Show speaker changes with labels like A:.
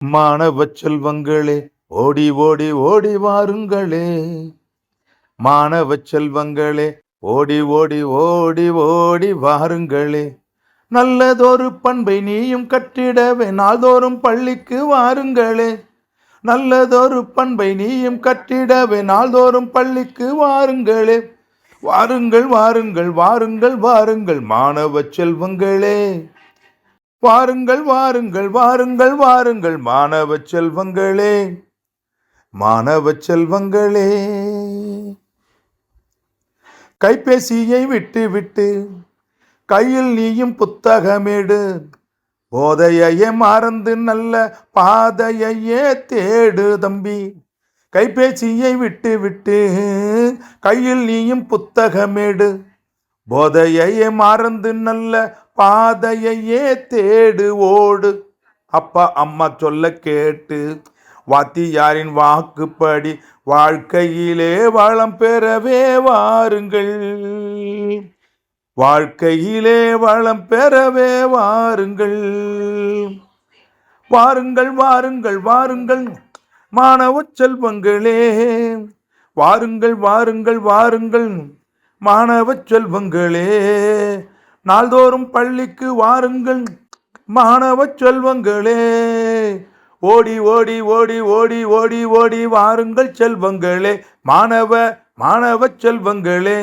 A: மாணவ செல்வங்களே, ஓடி ஓடி ஓடி வாருங்களே. மாணவ செல்வங்களே, ஓடி ஓடி ஓடி ஓடி வாருங்களே. நல்லதொரு பண்பை நீயும் கற்றிடவே நாள்தோறும் பள்ளிக்கு வாருங்களே. நல்லதொரு பண்பை நீயும் கற்றிடவே நாள்தோறும் பள்ளிக்கு வாருங்களே. வாருங்கள் வாருங்கள் வாருங்கள் வாருங்கள் மாணவ செல்வங்களே. வாருங்கள் வாருங்கள் வாருங்கள் வாருங்கள் மாணவ செல்வங்களே. மாணவ செல்வங்களே, கைபேசியை விட்டு விட்டு கையில் நீயும் புத்தகமேடு. போதையே மறந்து நல்ல பாதையே தேடு தம்பி. கைபேசியை விட்டு விட்டு கையில் நீயும் புத்தகமேடு. போதையே மறந்து நல்ல பாதையே தேடு ஓடு. அப்பா அம்மா சொல்ல கேட்டு வாத்தியாரின் வாக்குப்படி வாழ்க்கையிலே வளம் பெறவே வாருங்கள். வாழ்க்கையிலே வளம் பெறவே வாருங்கள். வாருங்கள் வாருங்கள் வாருங்கள் மாணவ செல்வங்களே. வாருங்கள் வாருங்கள் வாருங்கள் மாணவ செல்வங்களே. நாள்தோறும் பள்ளிக்கு வாருங்கள் மாணவ செல்வங்களே. ஓடி ஓடி ஓடி ஓடி ஓடி ஓடி வாருங்கள் செல்வங்களே. மாணவ செல்வங்களே.